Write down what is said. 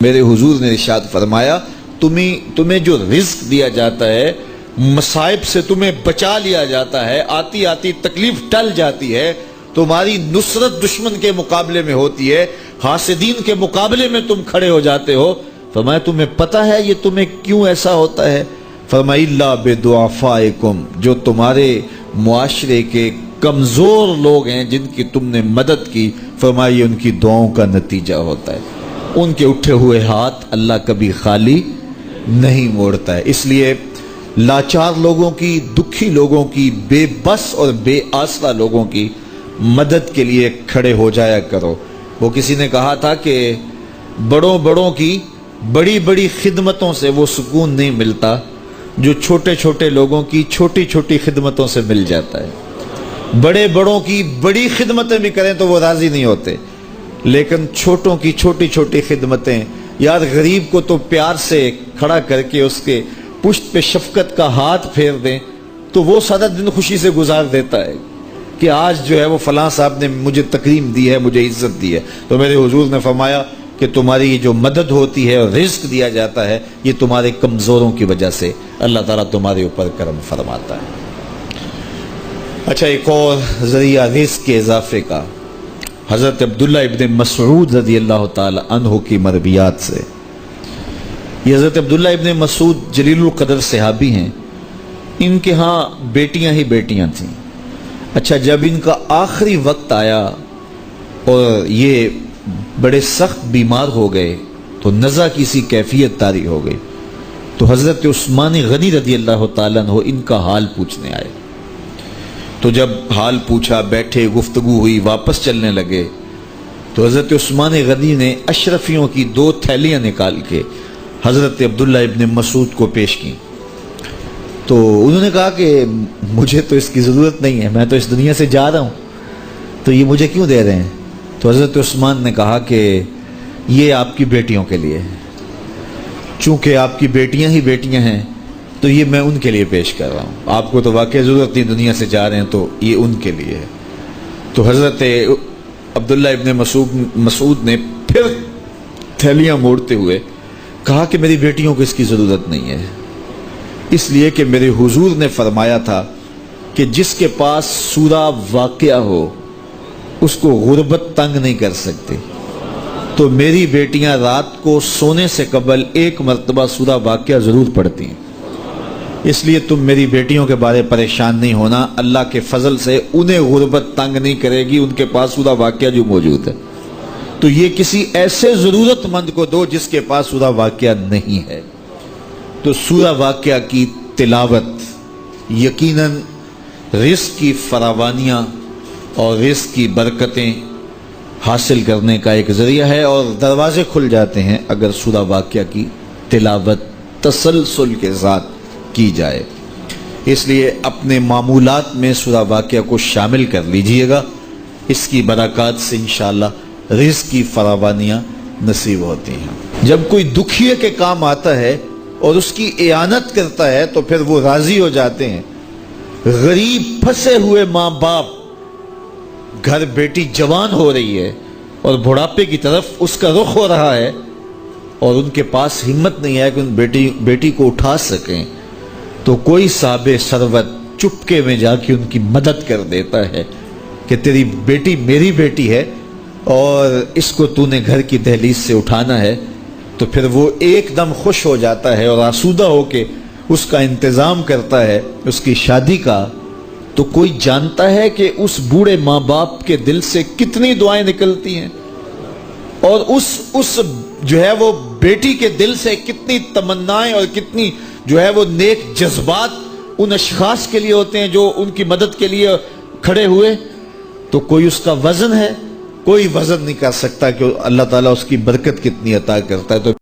میرے حضور نے ارشاد فرمایا تمہیں جو رزق دیا جاتا ہے، مصائب سے تمہیں بچا لیا جاتا ہے، آتی آتی تکلیف ٹل جاتی ہے، تمہاری نصرت دشمن کے مقابلے میں ہوتی ہے، حاسدین کے مقابلے میں تم کھڑے ہو جاتے ہو۔ فرمایا تمہیں پتہ ہے یہ تمہیں کیوں ایسا ہوتا ہے؟ فرمایا الا بدعفائکم، جو تمہارے معاشرے کے کمزور لوگ ہیں جن کی تم نے مدد کی، فرمایا ان کی دعاؤں کا نتیجہ ہوتا ہے۔ ان کے اٹھے ہوئے ہاتھ اللہ کبھی خالی نہیں موڑتا ہے۔ اس لیے لاچار لوگوں کی، دکھی لوگوں کی، بے بس اور بے آسرا لوگوں کی مدد کے لیے کھڑے ہو جایا کرو۔ وہ کسی نے کہا تھا کہ بڑوں کی بڑی بڑی خدمتوں سے وہ سکون نہیں ملتا جو چھوٹے چھوٹے لوگوں کی چھوٹی چھوٹی خدمتوں سے مل جاتا ہے۔ بڑوں کی بڑی خدمتیں بھی کریں تو وہ راضی نہیں ہوتے، لیکن چھوٹوں کی چھوٹی چھوٹی خدمتیں، یار غریب کو تو پیار سے کھڑا کر کے اس کے پشت پہ شفقت کا ہاتھ پھیر دیں تو وہ سارا دن خوشی سے گزار دیتا ہے کہ آج جو ہے وہ فلاں صاحب نے مجھے تکریم دی ہے، مجھے عزت دی ہے۔ تو میرے حضور نے فرمایا کہ تمہاری جو مدد ہوتی ہے اور رزق دیا جاتا ہے، یہ تمہارے کمزوروں کی وجہ سے اللہ تعالیٰ تمہارے اوپر کرم فرماتا ہے۔ اچھا، ایک اور ذریعہ رزق کے اضافے کا حضرت عبداللہ ابن مسعود رضی اللہ تعالی عنہ کی مرویات سے۔ یہ حضرت عبداللہ ابن مسعود جلیل القدر صحابی ہیں، ان کے ہاں بیٹیاں ہی بیٹیاں تھیں۔ اچھا، جب ان کا آخری وقت آیا اور یہ بڑے سخت بیمار ہو گئے تو نزع کی سی کیفیت طاری ہو گئی، تو حضرت عثمان غنی رضی اللہ تعالیٰ عنہ ان کا حال پوچھنے آئے۔ تو جب حال پوچھا، بیٹھے، گفتگو ہوئی، واپس چلنے لگے، تو حضرت عثمان غنی نے اشرفیوں کی 2 تھیلیاں نکال کے حضرت عبداللہ ابن مسعود کو پیش کی۔ تو انہوں نے کہا کہ مجھے تو اس کی ضرورت نہیں ہے، میں تو اس دنیا سے جا رہا ہوں، تو یہ مجھے کیوں دے رہے ہیں؟ تو حضرت عثمان نے کہا کہ یہ آپ کی بیٹیوں کے لیے ہے، چونکہ آپ کی بیٹیاں ہی بیٹیاں ہیں تو یہ میں ان کے لیے پیش کر رہا ہوں، آپ کو تو واقعی ضرورت نہیں، دنیا سے جا رہے ہیں تو یہ ان کے لیے ہے۔ تو حضرت عبداللہ ابن مسعود نے پھر تھیلیاں موڑتے ہوئے کہا کہ میری بیٹیوں کو اس کی ضرورت نہیں ہے، اس لیے کہ میرے حضور نے فرمایا تھا کہ جس کے پاس سورہ واقعہ ہو اس کو غربت تنگ نہیں کر سکتی، تو میری بیٹیاں رات کو سونے سے قبل 1 مرتبہ سورہ واقعہ ضرور پڑھتی ہیں، اس لیے تم میری بیٹیوں کے بارے پریشان نہیں ہونا، اللہ کے فضل سے انہیں غربت تنگ نہیں کرے گی، ان کے پاس سورہ واقعہ جو موجود ہے، تو یہ کسی ایسے ضرورت مند کو دو جس کے پاس سورہ واقعہ نہیں ہے۔ تو سورہ واقعہ کی تلاوت یقیناً رزق کی فراوانیاں اور رزق کی برکتیں حاصل کرنے کا ایک ذریعہ ہے، اور دروازے کھل جاتے ہیں اگر سورہ واقعہ کی تلاوت تسلسل کے ساتھ کی جائے۔ اس لیے اپنے معمولات میں سورہ واقعہ کو شامل کر لیجئے گا، اس کی برکات سے انشاءاللہ رزق کی فراوانیاں نصیب ہوتی ہیں۔ جب کوئی دکھیے کے کام آتا ہے اور اس کی اعانت کرتا ہے تو پھر وہ راضی ہو جاتے ہیں۔ غریب پھنسے ہوئے ماں باپ، گھر بیٹی جوان ہو رہی ہے اور بڑھاپے کی طرف اس کا رخ ہو رہا ہے اور ان کے پاس ہمت نہیں ہے کہ ان بیٹی کو اٹھا سکیں، تو کوئی صاحب ثروت چپکے میں جا کے ان کی مدد کر دیتا ہے کہ تیری بیٹی میری بیٹی ہے اور اس کو تو نے گھر کی دہلیز سے اٹھانا ہے، تو پھر وہ ایک دم خوش ہو جاتا ہے اور آسودہ ہو کے اس کا انتظام کرتا ہے اس کی شادی کا۔ تو کوئی جانتا ہے کہ اس بوڑھے ماں باپ کے دل سے کتنی دعائیں نکلتی ہیں اور اس جو ہے وہ بیٹی کے دل سے کتنی تمنائیں اور کتنی جو ہے وہ نیک جذبات ان اشخاص کے لیے ہوتے ہیں جو ان کی مدد کے لیے کھڑے ہوئے۔ تو کوئی اس کا وزن ہے، کوئی وزن نہیں کر سکتا کہ اللہ تعالیٰ اس کی برکت کتنی عطا کرتا ہے۔ تو